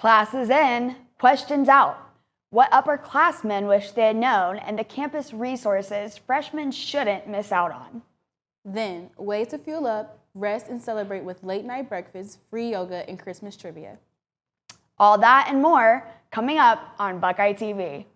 Classes in, questions out. What upperclassmen wish they had known and the campus resources freshmen shouldn't miss out on. Then, ways to fuel up, rest, and celebrate with late night breakfast, free yoga, and Christmas trivia. All that and more coming up on Buckeye TV.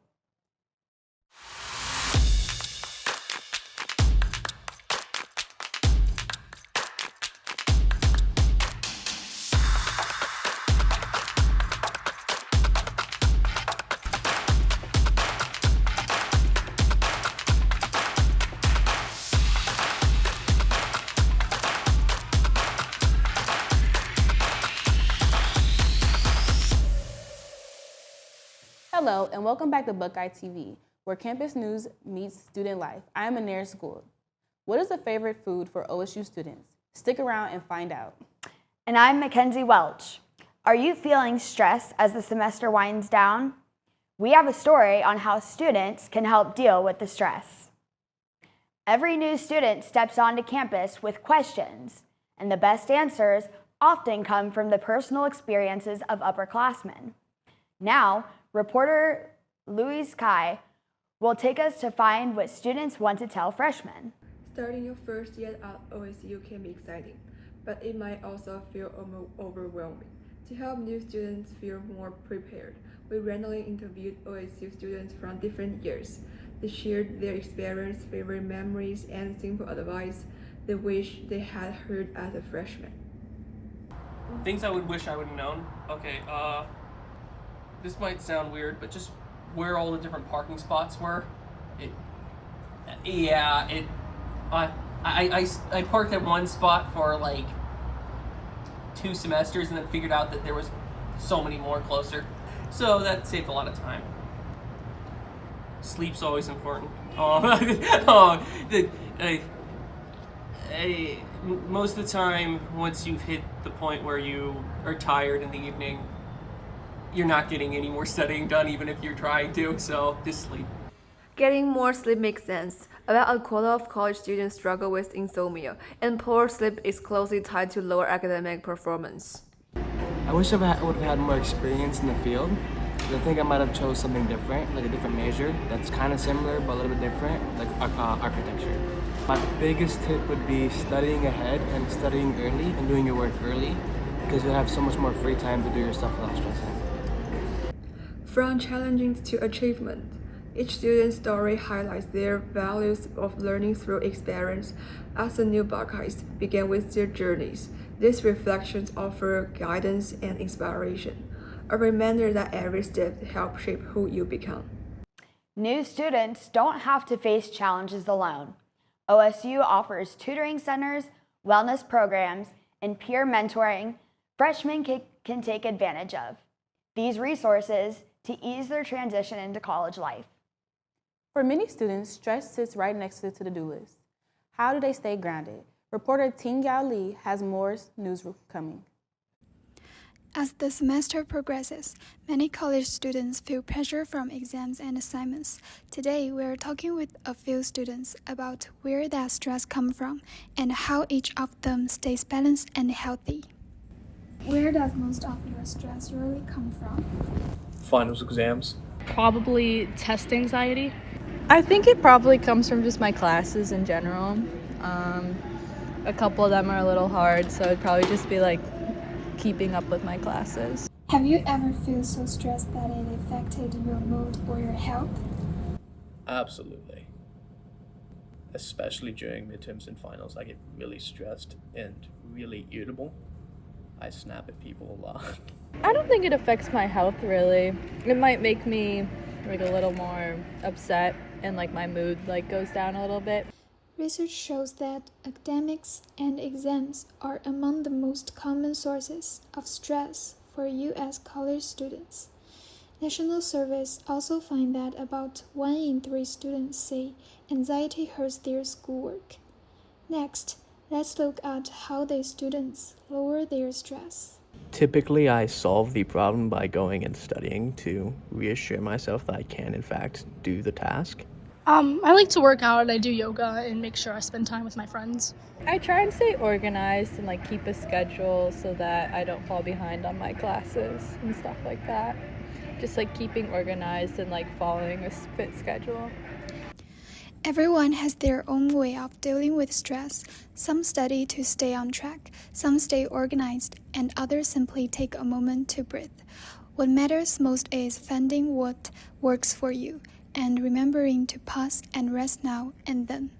Hello, and welcome back to Buckeye TV, where campus news meets student life. I am Anaris Gould. What is the favorite food for OSU students? Stick around and find out. And I'm Mackenzie Welch. Are you feeling stressed as the semester winds down? We have a story on how students can help deal with the stress. Every new student steps onto campus with questions, and the best answers often come from the personal experiences of upperclassmen. Now, reporter Louise Kai will take us to find what students want to tell freshmen. Starting your first year at OSU can be exciting, but it might also feel overwhelming. To help new students feel more prepared, we randomly interviewed OSU students from different years. They shared their experience, favorite memories, and simple advice they wish they had heard as a freshman. Things I would wish I would have known. Okay, this might sound weird, but just where all the different parking spots were. I parked at one spot for like 2 semesters and then figured out that there was so many more closer. So that saved a lot of time. Sleep's always important. Most of the time, once you've hit the point where you are tired in the evening, you're not getting any more studying done even if you're trying to, so just sleep. Getting more sleep makes sense. About a quarter of college students struggle with insomnia, and poor sleep is closely tied to lower academic performance. I wish I would have had more experience in the field. I think I might have chose something different, like a different major that's kind of similar but a little bit different, like architecture. My biggest tip would be studying ahead and studying early and doing your work early, because you'll have so much more free time to do your stuff without stressing. From challenging to achievement, each student's story highlights their values of learning through experience. As the new Buckeyes begin with their journeys, these reflections offer guidance and inspiration, a reminder that every step helps shape who you become. New students don't have to face challenges alone. OSU offers tutoring centers, wellness programs, and peer mentoring freshmen can take advantage of. These resources to ease their transition into college life. For many students, stress sits right next to the to-do list. How do they stay grounded? Reporter Ting Yao Lee has more news coming. As the semester progresses, many college students feel pressure from exams and assignments. Today, we're talking with a few students about where that stress comes from and how each of them stays balanced and healthy. Where does most of your stress really come from? Finals exams. Probably test anxiety. I think it probably comes from just my classes in general. A couple of them are a little hard, so it'd probably just be like keeping up with my classes. Have you ever felt so stressed that it affected your mood or your health? Absolutely. Especially during midterms and finals, I get really stressed and really irritable. I snap at people a lot. I don't think it affects my health really. It might make me like a little more upset and like my mood like goes down a little bit. Research shows that academics and exams are among the most common sources of stress for U.S. college students. National surveys also find that about 1 in 3 students say anxiety hurts their schoolwork. Next, let's look at how the students lower their stress. Typically, I solve the problem by going and studying to reassure myself that I can, in fact, do the task. I like to work out and I do yoga and make sure I spend time with my friends. I try and stay organized and like keep a schedule so that I don't fall behind on my classes and stuff like that. Just like keeping organized and like following a fit schedule. Everyone has their own way of dealing with stress. Some study to stay on track, some stay organized, and others simply take a moment to breathe. What matters most is finding what works for you and remembering to pause and rest now and then.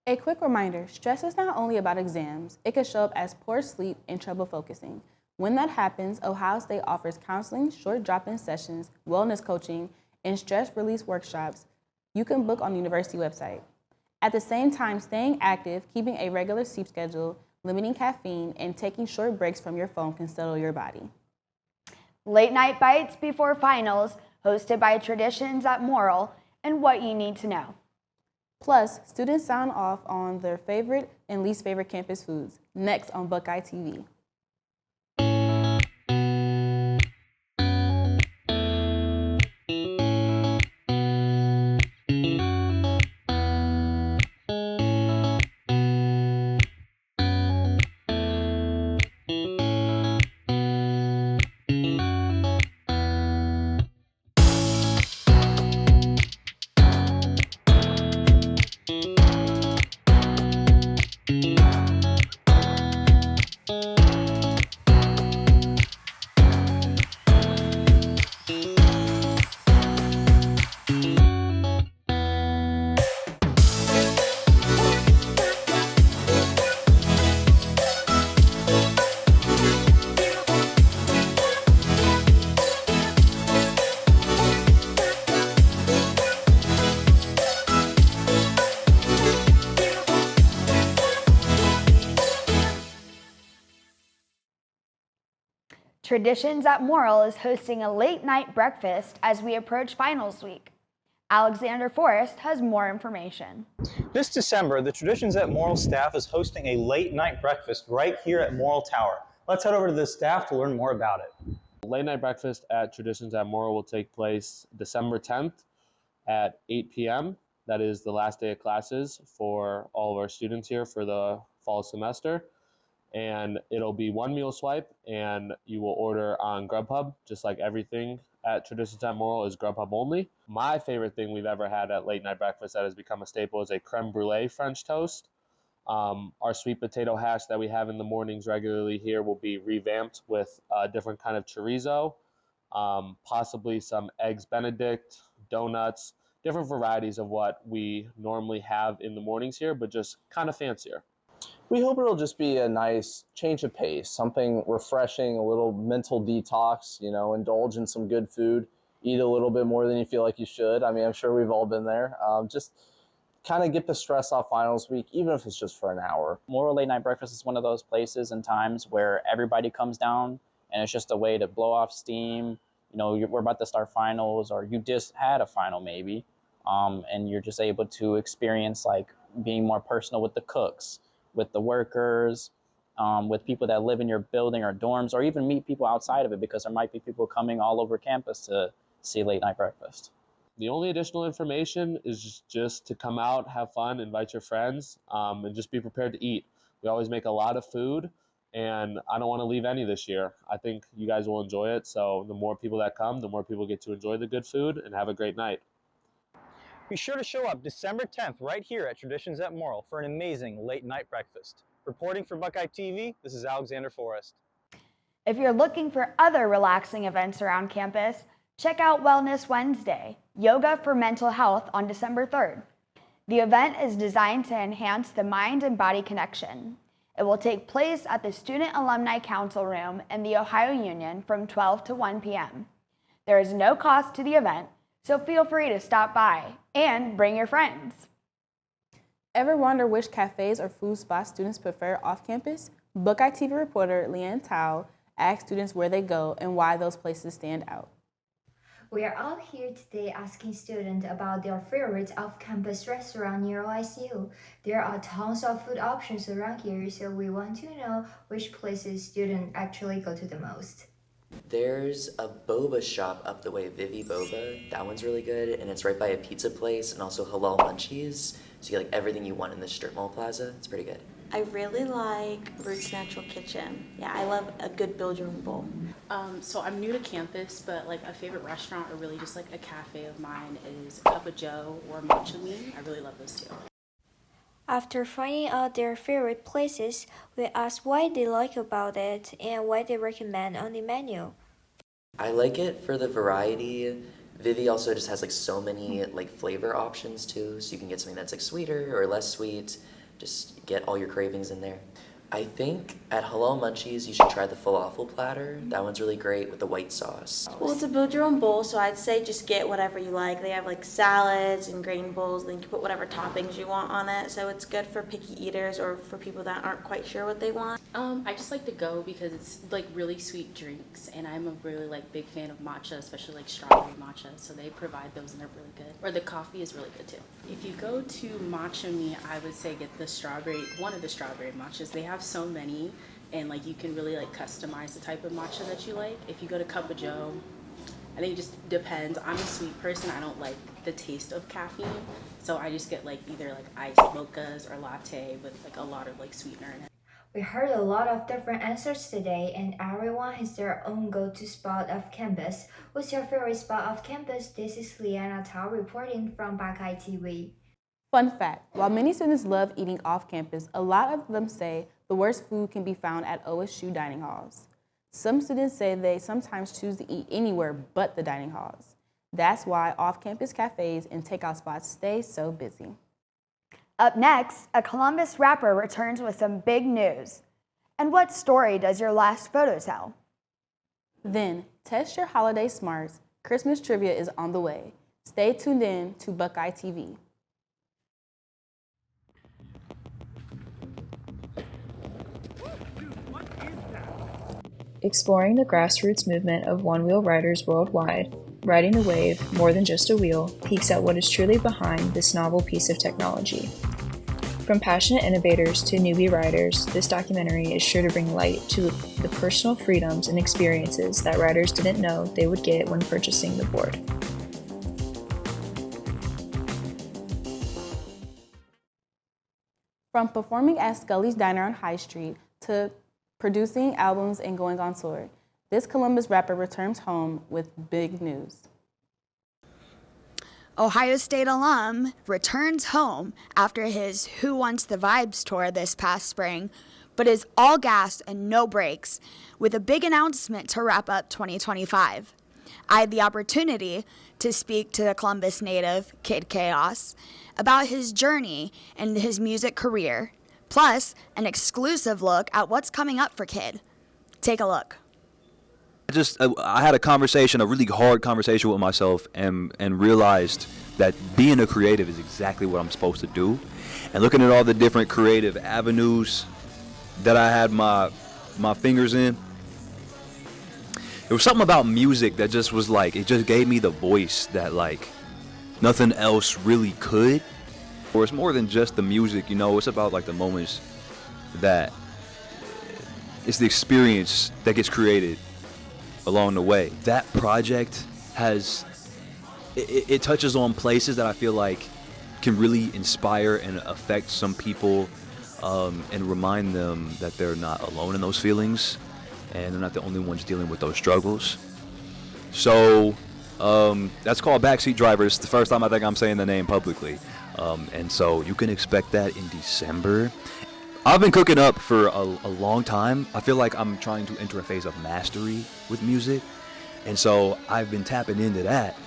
A quick reminder, stress is not only about exams. It can show up as poor sleep and trouble focusing. When that happens, Ohio State offers counseling, short drop-in sessions, wellness coaching, and stress release workshops you can book on the university website. At the same time, staying active, keeping a regular sleep schedule, limiting caffeine, and taking short breaks from your phone can settle your body. Late Night Bites before finals, hosted by Traditions at Morrill, and what you need to know. Plus, students sound off on their favorite and least favorite campus foods, next on Buckeye TV. Traditions at Morrill is hosting a late night breakfast as we approach finals week. Alexander Forrest has more information. This December, the Traditions at Morrill staff is hosting a late night breakfast right here at Morrill Tower. Let's head over to the staff to learn more about it. Late night breakfast at Traditions at Morrill will take place December 10th at 8 p.m. That is the last day of classes for all of our students here for the fall semester. And it'll be one meal swipe, and you will order on Grubhub, just like everything at Traditions at Morrill is Grubhub only. My favorite thing we've ever had at late night breakfast that has become a staple is a creme brulee French toast. Our sweet potato hash that we have in the mornings regularly here will be revamped with a different kind of chorizo, possibly some eggs Benedict, donuts, different varieties of what we normally have in the mornings here, but just kind of fancier. We hope it'll just be a nice change of pace, something refreshing, a little mental detox, indulge in some good food, eat a little bit more than you feel like you should. I mean, I'm sure we've all been there. Just kind of get the stress off finals week, even if it's just for an hour. Morrill Late Night Breakfast is one of those places and times where everybody comes down, and it's just a way to blow off steam. We're about to start finals, or you just had a final maybe, and you're just able to experience like being more personal with the cooks, with the workers, with people that live in your building or dorms, or even meet people outside of it, because there might be people coming all over campus to see Late Night Breakfast. The only additional information is just to come out, have fun, invite your friends, and just be prepared to eat. We always make a lot of food, and I don't want to leave any this year. I think you guys will enjoy it, so the more people that come, the more people get to enjoy the good food and have a great night. Be sure to show up December 10th right here at Traditions at Morrill for an amazing late night breakfast. Reporting for Buckeye TV, this is Alexander Forrest. If you're looking for other relaxing events around campus, check out Wellness Wednesday, Yoga for Mental Health on December 3rd. The event is designed to enhance the mind and body connection. It will take place at the Student Alumni Council Room in the Ohio Union from 12 to 1 p.m. There is no cost to the event, so feel free to stop by and bring your friends. Ever wonder which cafes or food spots students prefer off campus? Buckeye TV reporter Leanne Tao asked students where they go and why those places stand out. We are all here today asking students about their favorite off-campus restaurant near OSU. There are tons of food options around here, so we want to know which places students actually go to the most. There's a boba shop up the way, Vivi Boba. That one's really good, and it's right by a pizza place and also halal munchies. So you get like everything you want in the strip mall plaza. It's pretty good. I really like Roots Natural Kitchen. Yeah, I love a good build your own bowl. So I'm new to campus, but like a favorite restaurant or really just like a cafe of mine is Cup of Joe or Matcha Me. I really love those two. After finding out their favorite places, we asked what they like about it and what they recommend on the menu. I like it for the variety. Vivi also just has like so many like flavor options too, so you can get something that's like sweeter or less sweet. Just get all your cravings in there. I think at Halal Munchies you should try the falafel platter. That one's really great with the white sauce. Well, it's a build your own bowl, so I'd say just get whatever you like. They have like salads and grain bowls, then you can put whatever toppings you want on it. So it's good for picky eaters or for people that aren't quite sure what they want. I just like to go because it's like really sweet drinks, and I'm a really like big fan of matcha, especially like strawberry matcha. So they provide those and they're really good. Or the coffee is really good too. If you go to Matcha Me, I would say get one of the strawberry matchas. They have so many, and like you can really like customize the type of matcha that you like. If you go to Cup of Joe, I think it just depends. I'm a sweet person. I don't like the taste of caffeine, so I just get like either like iced mochas or latte with like a lot of like sweetener in it. We heard a lot of different answers today, and everyone has their own go-to spot of campus. What's your favorite spot of campus? This is Liana Tao reporting from BuckeyeTV. Fun fact, while many students love eating off campus, a lot of them say the worst food can be found at OSU dining halls. Some students say they sometimes choose to eat anywhere but the dining halls. That's why off-campus cafes and takeout spots stay so busy. Up next, a Columbus rapper returns with some big news. And what story does your last photo tell? Then, test your holiday smarts. Christmas trivia is on the way. Stay tuned in to Buckeye TV. Exploring the grassroots movement of one-wheel riders worldwide, Riding the Wave, More Than Just a Wheel, peeks at what is truly behind this novel piece of technology. From passionate innovators to newbie riders, this documentary is sure to bring light to the personal freedoms and experiences that riders didn't know they would get when purchasing the board. From performing at Scully's Diner on High Street to producing albums and going on tour, this Columbus rapper returns home with big news. Ohio State alum returns home after his Who Wants the Vibes tour this past spring, but is all gas and no brakes with a big announcement to wrap up 2025. I had the opportunity to speak to the Columbus native, Kid Chaos, about his journey and his music career, plus an exclusive look at what's coming up for Kid. Take a look. I had a really hard conversation with myself and realized that being a creative is exactly what I'm supposed to do. And looking at all the different creative avenues that I had my fingers in, there was something about music that just was like, it just gave me the voice that like nothing else really could. Or it's more than just the music, you know, it's about like the moments that, it's the experience that gets created along the way. That project it touches on places that I feel like can really inspire and affect some people, and remind them that they're not alone in those feelings and they're not the only ones dealing with those struggles. So that's called Backseat Driver. It's the first time I think I'm saying the name publicly, and so you can expect that in December. I've been cooking up for a long time. I feel like I'm trying to enter a phase of mastery with music, and so I've been tapping into that,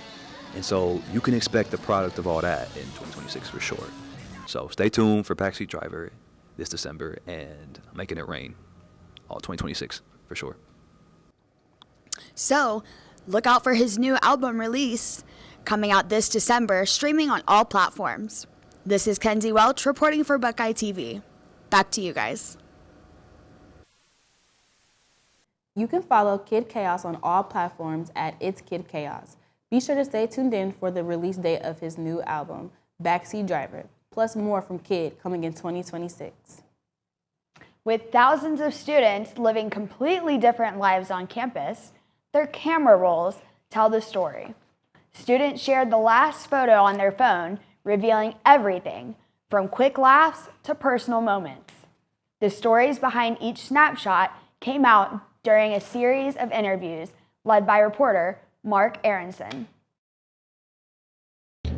and so you can expect the product of all that in 2026 for sure. So stay tuned for Backseat Driver this December, and I'm making it rain all 2026 for sure. So look out for his new album release coming out this December, streaming on all platforms. This is Kenzie Welch reporting for Buckeye TV. Back to you guys. You can follow Kid Chaos on all platforms at It's Kid Chaos. Be sure to stay tuned in for the release date of his new album, Backseat Driver, plus more from Kid coming in 2026. With thousands of students living completely different lives on campus, their camera rolls tell the story. Students shared the last photo on their phone, revealing everything from quick laughs to personal moments. The stories behind each snapshot came out during a series of interviews led by reporter Mark Aronson.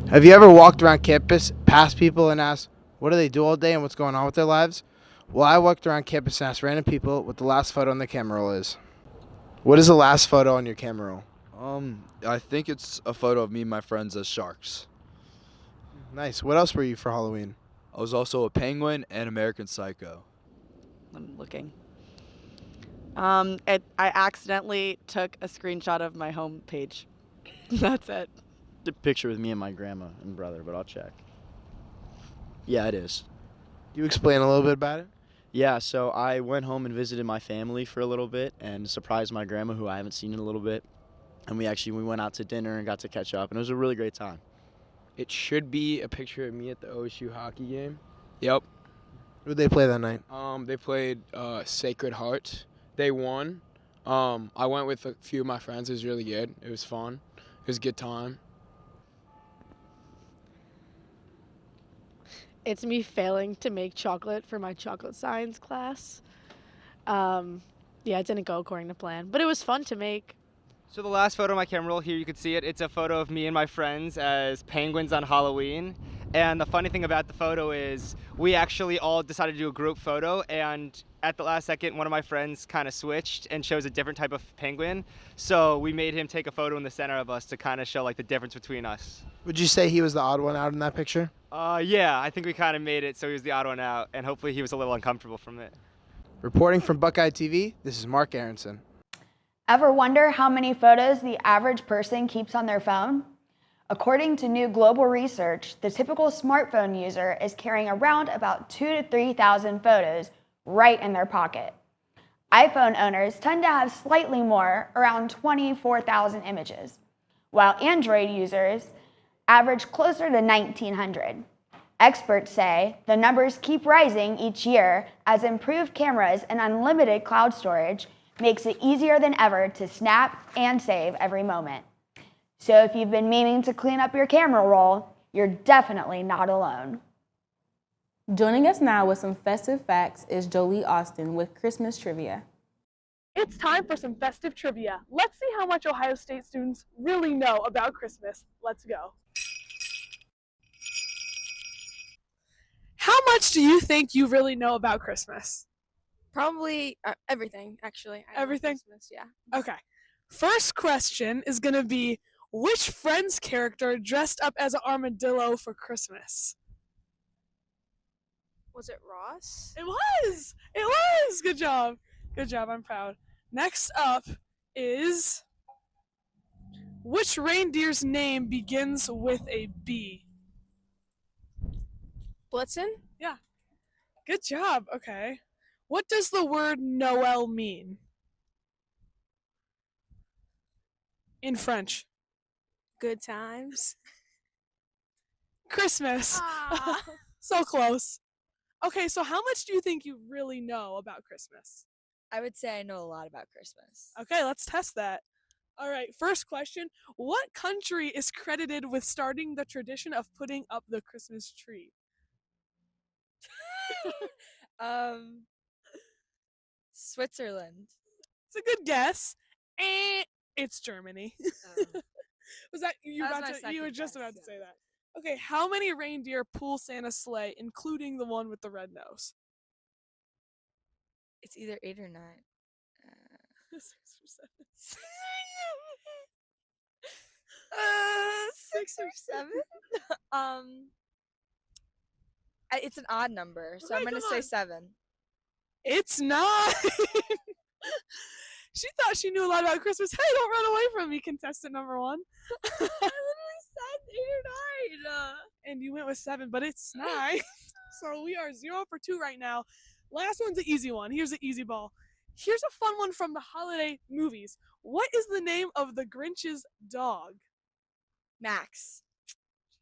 Have you ever walked around campus, past people, and asked, what do they do all day and what's going on with their lives? Well, I walked around campus and asked random people what the last photo on their camera roll is. What is the last photo on your camera roll? I think it's a photo of me and my friends as sharks. Nice. What else were you for Halloween? I was also a penguin and American Psycho. I'm looking. I accidentally took a screenshot of my home page. That's it. A picture with me and my grandma and brother, but I'll check. Yeah, it is. Can you explain a little bit about it? Yeah, so I went home and visited my family for a little bit and surprised my grandma, who I haven't seen in a little bit. And we went out to dinner and got to catch up, and it was a really great time. It should be a picture of me at the OSU hockey game. Yep. Who did they play that night? They played Sacred Heart. They won. I went with a few of my friends. It was really good. It was fun. It was a good time. It's me failing to make chocolate for my chocolate science class. Yeah, it didn't go according to plan, but it was fun to make. So the last photo on my camera roll, here you can see it. It's a photo of me and my friends as penguins on Halloween. And the funny thing about the photo is we actually all decided to do a group photo, and at the last second, one of my friends kind of switched and chose a different type of penguin. So we made him take a photo in the center of us to kind of show like the difference between us. Would you say he was the odd one out in that picture? Yeah, I think we kind of made it so he was the odd one out, and hopefully he was a little uncomfortable from it. Reporting from Buckeye TV, this is Mark Aronson. Ever wonder how many photos the average person keeps on their phone? According to new global research, the typical smartphone user is carrying around about 2,000 to 3,000 photos right in their pocket. iPhone owners tend to have slightly more, around 24,000 images, while Android users average closer to 1,900. Experts say the numbers keep rising each year as improved cameras and unlimited cloud storage makes it easier than ever to snap and save every moment. So if you've been meaning to clean up your camera roll, you're definitely not alone. Joining us now with some festive facts is Jolie Austin with Christmas Trivia. It's time for some festive trivia. Let's see how much Ohio State students really know about Christmas. Let's go. How much do you think you really know about Christmas? Probably everything, actually. I love Everything? Christmas, yeah. Okay. First question is going to be, which Friends character dressed up as an armadillo for Christmas? Was it Ross? It was! It was! Good job. Good job. I'm proud. Next up is, which reindeer's name begins with a B? Blitzen? Yeah. Good job. Okay. What does the word Noel mean? In French. Good times. Christmas. So close. Okay, so how much do you think you really know about Christmas? I would say I know a lot about Christmas. Okay, let's test that. All right, first question. What country is credited with starting the tradition of putting up the Christmas tree? Switzerland. It's a good guess. It's Germany. Was that you? You were just about to say that. Okay, how many reindeer pull Santa's sleigh, including the one with the red nose? It's either 8 or 9. 6 or 7. 6 or 7? It's an odd number, so Okay, I'm gonna come say on. 7. It's 9. She thought she knew a lot about Christmas. Hey, don't run away from me, contestant number 1. I literally said 8 or 9. And you went with 7, but it's 9. So we are 0 for 2 right now. Last one's an easy one. Here's an easy ball. Here's a fun one from the holiday movies. What is the name of the Grinch's dog? Max.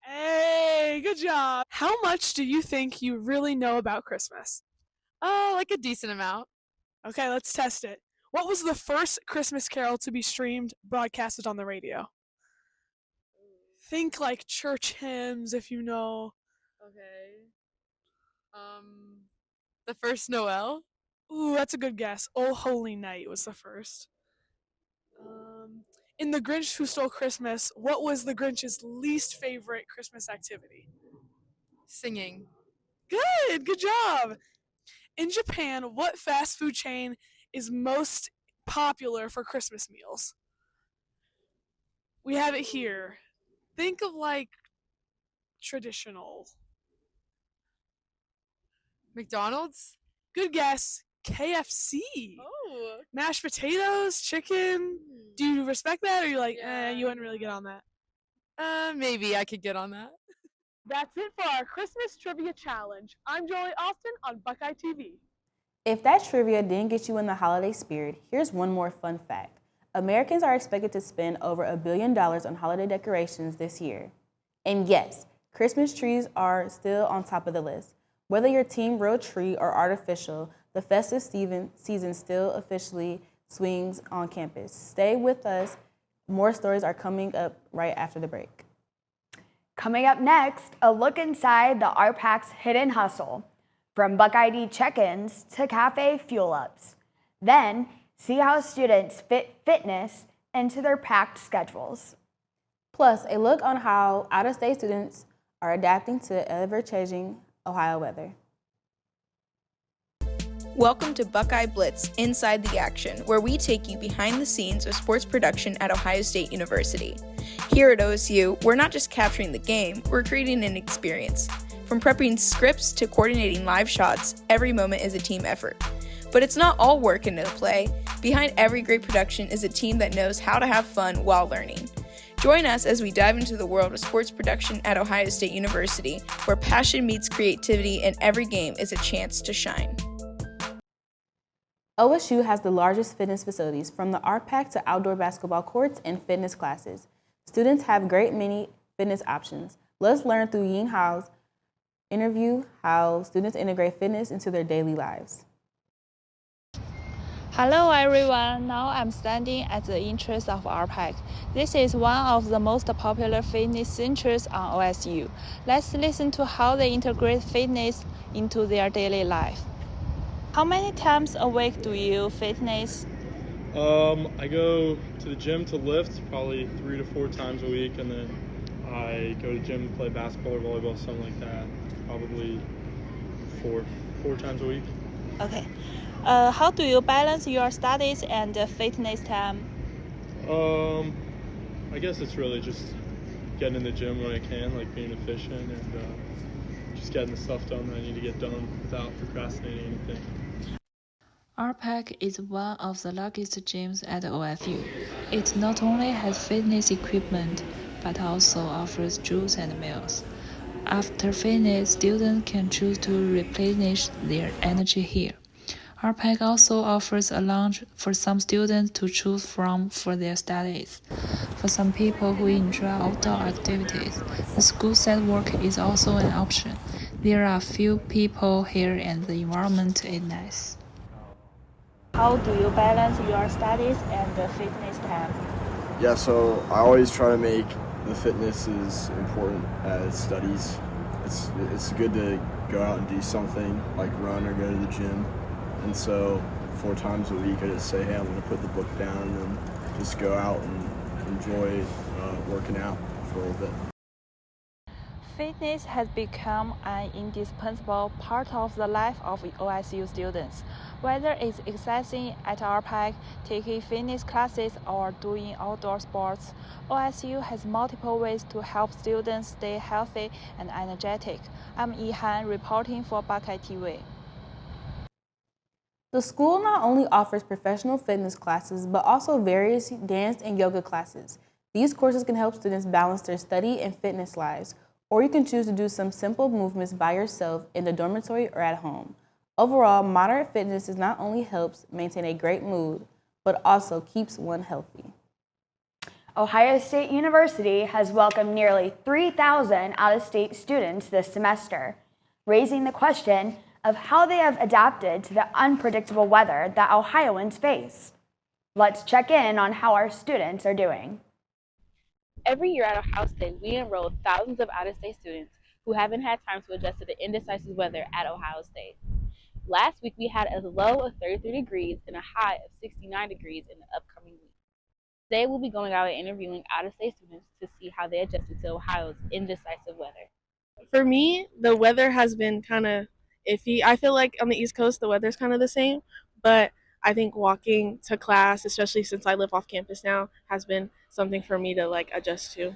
Hey, good job. How much do you think you really know about Christmas? Oh, like a decent amount. Okay, let's test it. What was the first Christmas carol to be streamed, broadcasted on the radio? Think like church hymns, if you know. Okay. The first Noel? Ooh, that's a good guess. Oh Holy Night was the first. In The Grinch Who Stole Christmas, what was the Grinch's least favorite Christmas activity? Singing. Good job. In Japan, what fast food chain is most popular for Christmas meals? We have it here. Think of like traditional. McDonald's? Good guess. KFC. Oh. Mashed potatoes, chicken. Do you respect that, or are you like, you wouldn't really get on that? Maybe I could get on that. That's it for our Christmas Trivia Challenge. I'm Jolie Austin on Buckeye TV. If that trivia didn't get you in the holiday spirit, here's one more fun fact. Americans are expected to spend over $1 billion on holiday decorations this year. And yes, Christmas trees are still on top of the list. Whether your team real tree or artificial, the festive season still officially swings on campus. Stay with us. More stories are coming up right after the break. Coming up next, a look inside the RPAC's hidden hustle, from Buckeye check-ins to cafe fuel-ups. Then, see how students fit fitness into their packed schedules. Plus, a look on how out-of-state students are adapting to ever-changing Ohio weather. Welcome to Buckeye Blitz, Inside the Action, where we take you behind the scenes of sports production at Ohio State University. Here at OSU, we're not just capturing the game, we're creating an experience. From prepping scripts to coordinating live shots, every moment is a team effort. But it's not all work and no play. Behind every great production is a team that knows how to have fun while learning. Join us as we dive into the world of sports production at Ohio State University, where passion meets creativity and every game is a chance to shine. OSU has the largest fitness facilities, from the RPAC to outdoor basketball courts and fitness classes. Students have great many fitness options. Let's learn through Ying Hao's interview how students integrate fitness into their daily lives. Hello everyone, now I'm standing at the entrance of RPAC. This is one of the most popular fitness centers on OSU. Let's listen to how they integrate fitness into their daily life. How many times a week do you fitness? I go to the gym to lift probably 3 to 4 times a week, and then I go to the gym to play basketball or volleyball, something like that, probably four times a week. Okay. How do you balance your studies and fitness time? I guess it's really just getting in the gym when I can, like being efficient and just getting the stuff done that I need to get done without procrastinating anything. RPAC is one of the largest gyms at OSU. It not only has fitness equipment, but also offers juice and meals. After fitness, students can choose to replenish their energy here. RPAC also offers a lounge for some students to choose from for their studies. For some people who enjoy outdoor activities, the school set work is also an option. There are few people here and the environment is nice. How do you balance your studies and the fitness time? Yeah, so I always try to make the fitness as important as studies. It's good to go out and do something like run or go to the gym. And so 4 times a week I just say, hey, I'm going to put the book down and then just go out and enjoy working out for a little bit. Fitness has become an indispensable part of the life of OSU students. Whether it's exercising at RPAC, taking fitness classes, or doing outdoor sports, OSU has multiple ways to help students stay healthy and energetic. I'm Yihan reporting for Buckeye TV. The school not only offers professional fitness classes, but also various dance and yoga classes. These courses can help students balance their study and fitness lives, or you can choose to do some simple movements by yourself in the dormitory or at home. Overall, moderate fitness not only helps maintain a great mood, but also keeps one healthy. Ohio State University has welcomed nearly 3,000 out-of-state students this semester, raising the question of how they have adapted to the unpredictable weather that Ohioans face. Let's check in on how our students are doing. Every year at Ohio State, we enroll thousands of out-of-state students who haven't had time to adjust to the indecisive weather at Ohio State. Last week, we had a low of 33 degrees and a high of 69 degrees in the upcoming week. Today, we'll be going out and interviewing out-of-state students to see how they adjusted to Ohio's indecisive weather. For me, the weather has been kind of iffy. I feel like on the East Coast, the weather's kind of the same, but I think walking to class, especially since I live off campus now, has been something for me to like adjust to.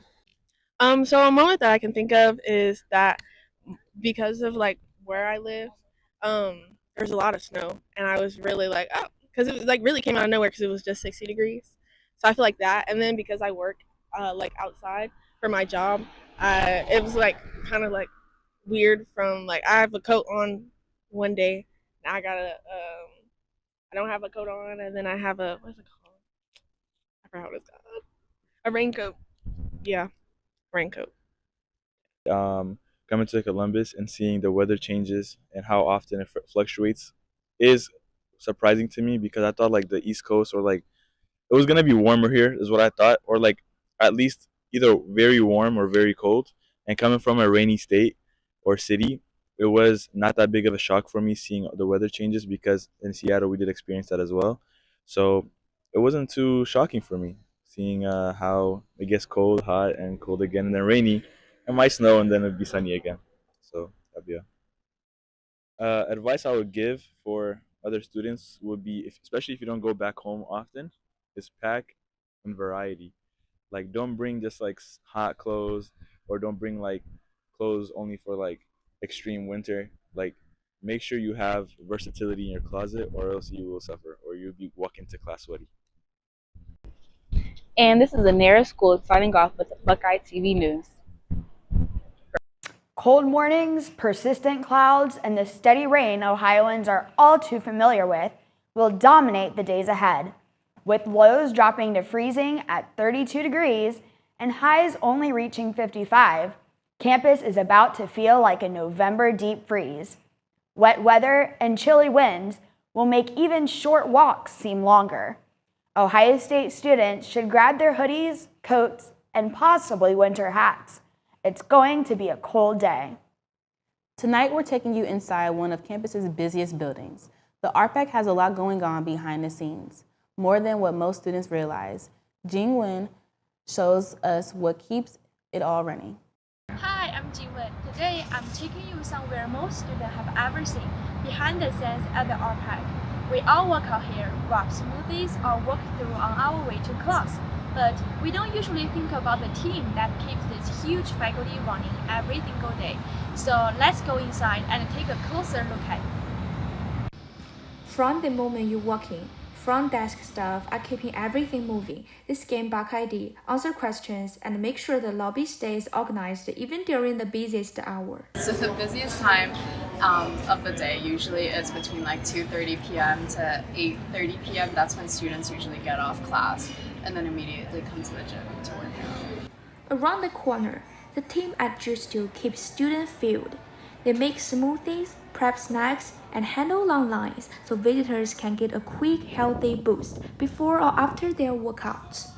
So a moment that I can think of is that because of like where I live, there's a lot of snow, and I was really like, oh, because it was like really came out of nowhere because it was just 60 degrees. So I feel like that, and then because I work like outside for my job, it was like kind of like weird from like I have a coat on one day, and I gotta I don't have a coat on, and then I have a what's it called? I forgot what it's called. A raincoat. Yeah, raincoat. Coming to Columbus and seeing the weather changes and how often it fluctuates is surprising to me because I thought like the East Coast or like it was gonna be warmer here is what I thought, or like at least either very warm or very cold. And coming from a rainy state or city, it was not that big of a shock for me seeing the weather changes because in Seattle we did experience that as well. So it wasn't too shocking for me seeing how it gets cold, hot, and cold again, and then rainy. It might snow and then it'd be sunny again. So that'd be advice I would give for other students would be, especially if you don't go back home often, is pack in variety. Like don't bring just like hot clothes or don't bring like clothes only for like extreme winter. Like make sure you have versatility in your closet or else you will suffer or you'll be walking to class sweaty. And this is Anera School signing off with Buckeye TV News. Cold mornings, persistent clouds, and the steady rain Ohioans are all too familiar with will dominate the days ahead, with lows dropping to freezing at 32 degrees and highs only reaching 55. Campus is about to feel like a November deep freeze. Wet weather and chilly winds will make even short walks seem longer. Ohio State students should grab their hoodies, coats, and possibly winter hats. It's going to be a cold day. Tonight, we're taking you inside one of campus's busiest buildings. The RPAC has a lot going on behind the scenes, more than what most students realize. Jing Wen shows us what keeps it all running. Hi, I'm Jing Wen. Today, I'm taking you somewhere most students have ever seen, behind the scenes at the RPAC. We all work out here, grab smoothies, or walk through on our way to class. But we don't usually think about the team that keeps this huge faculty running every single day. So let's go inside and take a closer look at it. From the moment you walk in, front desk staff are keeping everything moving. They scan BuckeyeTV, answer questions, and make sure the lobby stays organized even during the busiest hour. So the busiest time of the day usually is between like 2:30 p.m. to 8:30 p.m. That's when students usually get off class and then immediately come to the gym to work out. Around the corner, the team at Juice Stew keeps students filled. They make smoothies, prep snacks, and handle long lines so visitors can get a quick, healthy boost before or after their workouts.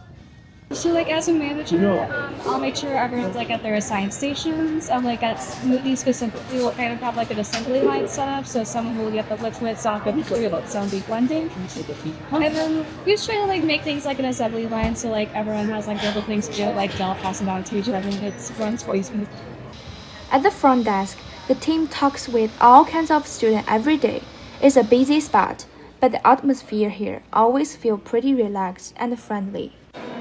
So like as a manager, I'll make sure everyone's like at their assigned stations. Like at Smoothie specifically, we'll kind of have like an assembly line set up. So someone will get the liquid, some will be blending. And then we just try to like make things like an assembly line so like everyone has like little things to do, like they'll pass it on to each other and it runs really smooth. At the front desk, the team talks with all kinds of students every day. It's a busy spot, but the atmosphere here always feels pretty relaxed and friendly.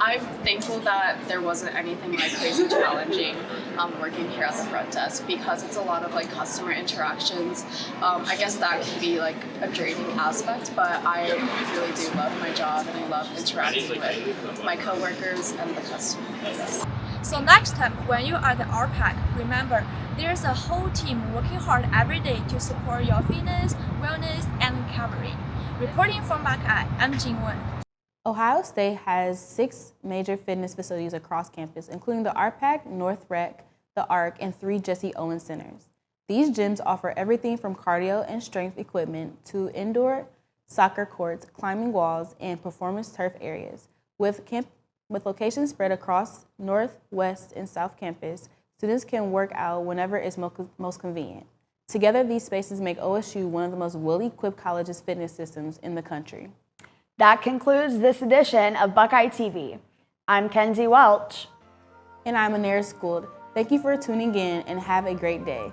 I'm thankful that there wasn't anything like crazy challenging working here at the front desk because it's a lot of like customer interactions. I guess that can be like a draining aspect, but I really do love my job and I love interacting with my coworkers and the customers. So next time when you are at the RPAC, remember there's a whole team working hard every day to support your fitness, wellness, and recovery. Reporting from Buckeye, I'm Jing Wen. Ohio State has 6 major fitness facilities across campus, including the RPAC, North Rec, the ARC, and 3 Jesse Owens centers. These gyms offer everything from cardio and strength equipment to indoor soccer courts, climbing walls, and performance turf areas. With locations spread across North, West, and South Campus, students can work out whenever it's most convenient. Together, these spaces make OSU one of the most well-equipped colleges' fitness systems in the country. That concludes this edition of Buckeye TV. I'm Kenzie Welch. And I'm Anaris Gould. Thank you for tuning in and have a great day.